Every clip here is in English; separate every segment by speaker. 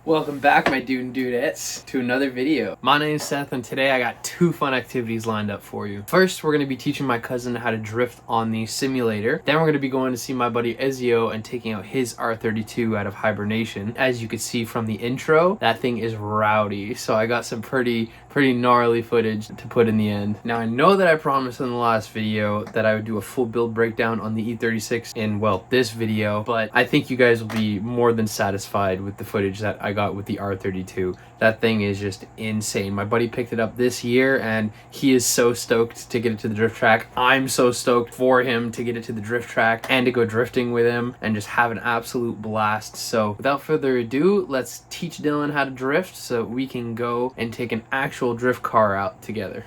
Speaker 1: Welcome back, my dude and dudettes, to another video. My name's Seth, and today I got two fun activities lined up for you. First, we're going to be teaching my cousin how to drift on the simulator. Then we're going to be going to see my buddy Ezio and taking out his R32 out of hibernation. As you can see from the intro, that thing is rowdy, so I got some pretty gnarly footage to put in the end. Now, I know that I promised in the last video that I would do a full build breakdown on the E36 in, well, this video, but I think you guys will be more than satisfied with the footage that I got with the R32. That thing is just insane. My buddy picked it up this year and he is so stoked to get it to the drift track. I'm so stoked for him to get it to the drift track and to go drifting with him and just have an absolute blast. So without further ado, let's teach Dylan how to drift so we can go and take an actual drift car out together.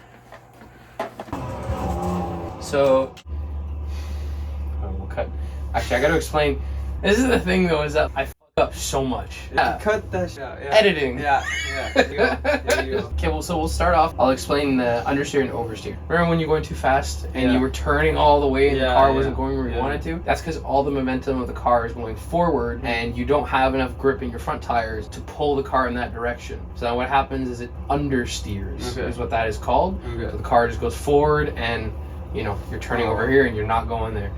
Speaker 1: So we'll cut. Actually, I gotta explain. This is the thing though, is that I up so much.
Speaker 2: Yeah. Cut that shit out. Yeah.
Speaker 1: Editing.
Speaker 2: Yeah. There you go. There you go.
Speaker 1: Okay, well, so we'll start off. I'll explain the understeer and oversteer. Remember when you're going too fast and you were turning all the way and the car wasn't going where you wanted to? That's because all the momentum of the car is going forward and you don't have enough grip in your front tires to pull the car in that direction. So then what happens is it understeers, is what that is called. So the car just goes forward and you know, you're turning over here and you're not going there.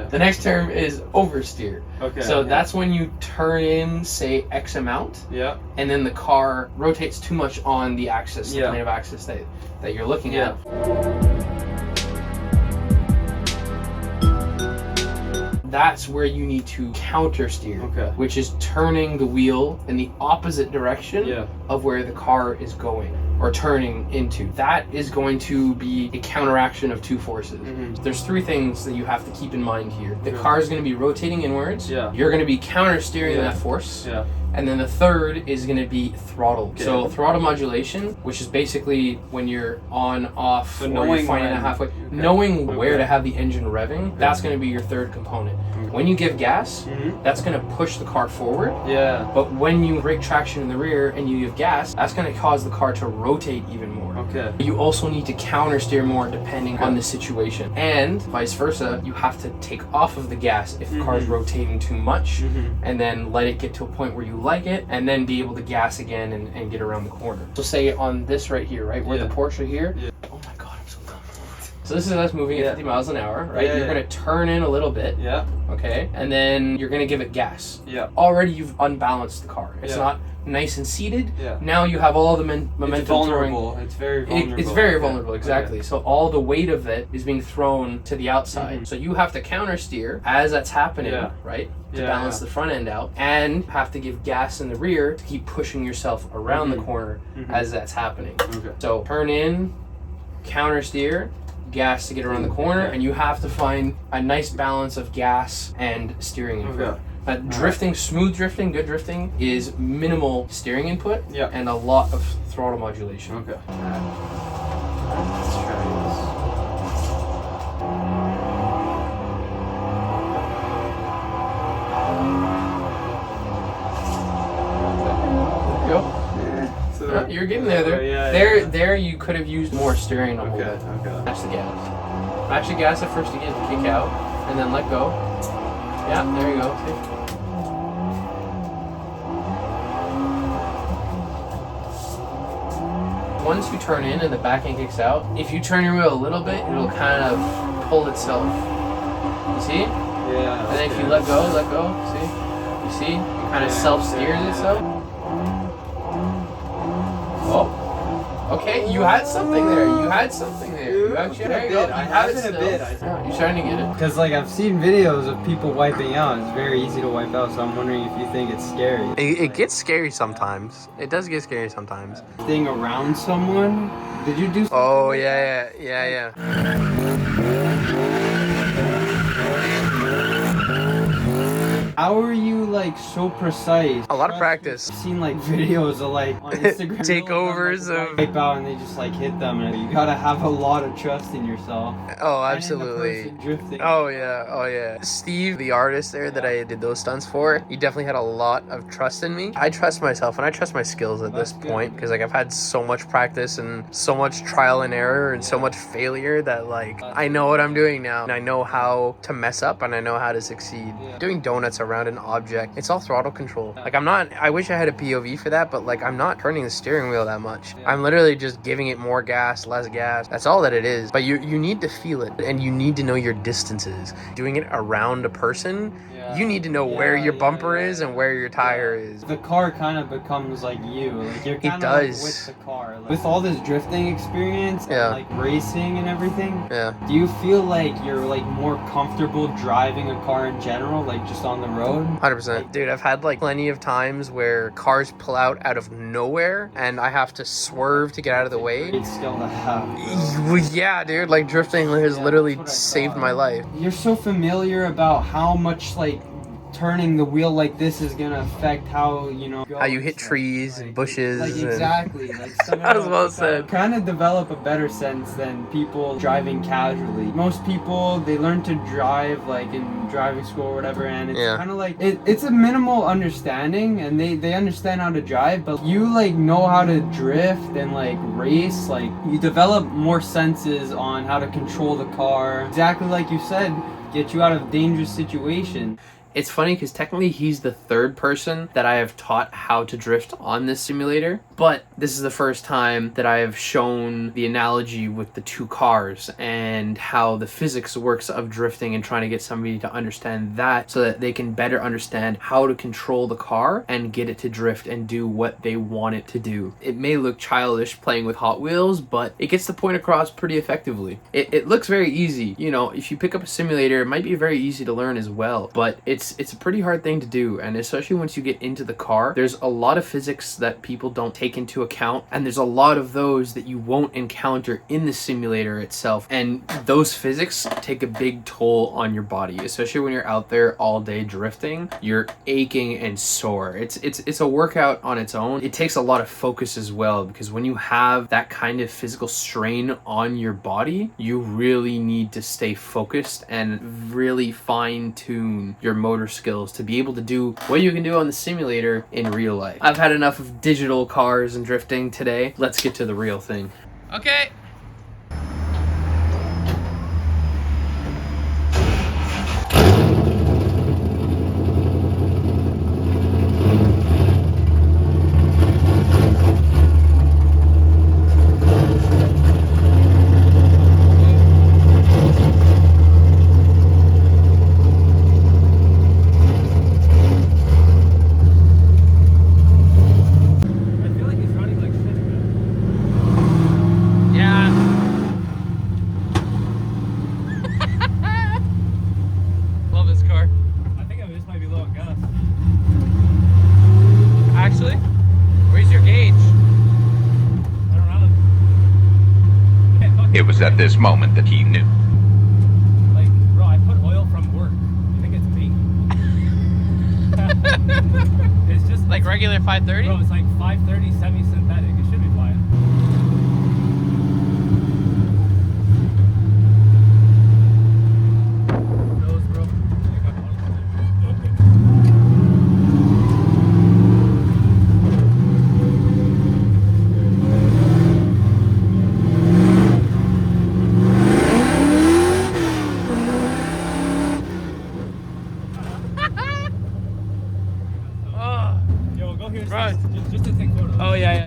Speaker 1: The next term is oversteer. So that's when you turn in, say, X amount. And then the car rotates too much on the axis, the plane of axis that you're looking at. That's where you need to counter steer, which is turning the wheel in the opposite direction of where the car is going or turning into. That is going to be a counteraction of two forces. There's three things that you have to keep in mind here. The car is going to be rotating inwards. You're going to be counter steering that force. And then the third is going to be throttle. So throttle modulation, which is basically when you're on, off, or you're finding it halfway, knowing where to have the engine revving, that's going to be your third component. When you give gas, that's going to push the car forward. But when you break traction in the rear and you give gas, that's going to cause the car to rotate even more. You also need to counter steer more depending on the situation. And vice versa, you have to take off of the gas if the car is rotating too much and then let it get to a point where you like it and then be able to gas again and get around the corner. So say on this right here, right, where the Porsche here, oh my god, I'm so dumb. So this is us moving at 50 miles an hour, right? You're going to turn in a little bit, okay, and then you're going to give it gas. Already you've unbalanced the car. It's not nice and seated. Now you have all the momentum.
Speaker 2: It's vulnerable. It's very vulnerable.
Speaker 1: It's very vulnerable, exactly. So all the weight of it is being thrown to the outside. So you have to counter steer as that's happening, right? To balance the front end out, and have to give gas in the rear to keep pushing yourself around the corner as that's happening. So turn in, counter steer, gas to get around the corner, and you have to find a nice balance of gas and steering input. Drifting, smooth drifting, good drifting is minimal steering input and a lot of throttle modulation.
Speaker 2: Let's try this.
Speaker 1: You're getting there. There you could have used more steering to hold it. Match the gas. Match the gas at first to get it to kick out, and then let go. Yeah, there you go. See? Once you turn in and the back end kicks out, if you turn your wheel a little bit, it'll kind of pull itself. You see? And then if you let go, see? You see? It kind of self-steers itself. Okay, you had something there. You actually there you go.
Speaker 2: I have it a bit.
Speaker 1: You're starting to get it.
Speaker 2: Because like I've seen videos of people wiping out. It's very easy to wipe out. So I'm wondering if you think it's scary.
Speaker 1: It gets scary sometimes. It does get scary sometimes.
Speaker 2: Thing around someone? Did you do something?
Speaker 1: Oh yeah.
Speaker 2: How are you like so precise?
Speaker 1: A lot of practice.
Speaker 2: I've seen like videos of like on Instagram
Speaker 1: takeovers of
Speaker 2: wipe out and they just like hit them, and you gotta have a lot of trust in yourself.
Speaker 1: Oh, absolutely.
Speaker 2: And in the person drifting.
Speaker 1: Oh yeah. Steve, the artist there that I did those stunts for, he definitely had a lot of trust in me. I trust myself and I trust my skills at this point because like I've had so much practice and so much trial and error and so much failure that like I know what I'm doing now and I know how to mess up and I know how to succeed. Doing donuts around around an object. It's all throttle control. Like I wish I had a POV for that, but like I'm not turning the steering wheel that much. I'm literally just giving it more gas, less gas. That's all that it is. But you need to feel it, and you need to know your distances. Doing it around a person, you need to know where your bumper is and where your tire is.
Speaker 2: The car kind of becomes like you. Like you're kind of like with the car. Like, with all this drifting experience and like racing and everything, do you feel like you're like more comfortable driving a car in general, like just on the road?
Speaker 1: 100%. Dude, I've had like plenty of times where cars pull out of nowhere and I have to swerve to get out of the way.
Speaker 2: It's still the have.
Speaker 1: Yeah, dude, like drifting has literally saved my life.
Speaker 2: You're so familiar about how much like turning the wheel like this is gonna affect how, you know,
Speaker 1: how you hit trees and bushes.
Speaker 2: Like exactly. Like
Speaker 1: that was well said.
Speaker 2: Kind of develop a better sense than people driving casually. Most people, they learn to drive like in driving school or whatever, and it's kind of like it's a minimal understanding, and they understand how to drive, but you like know how to drift and like race. Like you develop more senses on how to control the car. Exactly like you said, get you out of dangerous situations.
Speaker 1: It's funny because technically he's the third person that I have taught how to drift on this simulator, but this is the first time that I have shown the analogy with the two cars and how the physics works of drifting, and trying to get somebody to understand that so that they can better understand how to control the car and get it to drift and do what they want it to do. It may look childish playing with Hot Wheels, but it gets the point across pretty effectively. It looks very easy. You know, if you pick up a simulator, it might be very easy to learn as well, but it's a pretty hard thing to do, and especially once you get into the car, there's a lot of physics that people don't take into account, and there's a lot of those that you won't encounter in the simulator itself, and those physics take a big toll on your body, especially when you're out there all day drifting. You're aching and sore. It's a workout on its own. It takes a lot of focus as well, because when you have that kind of physical strain on your body, you really need to stay focused and really fine-tune your motor skills to be able to do what you can do on the simulator in real life. I've had enough of digital cars and drifting today. Let's get to the real thing. Okay. Actually, where's your gauge? I don't know.
Speaker 3: It was at this moment that he knew.
Speaker 4: Like, bro, I put oil from work. You think it's me? It's just
Speaker 1: like regular 530?
Speaker 4: Bro, it's like 530 semi-synthetic. It should be fine. Yo, go here. Just to take photos.
Speaker 1: Oh, yeah.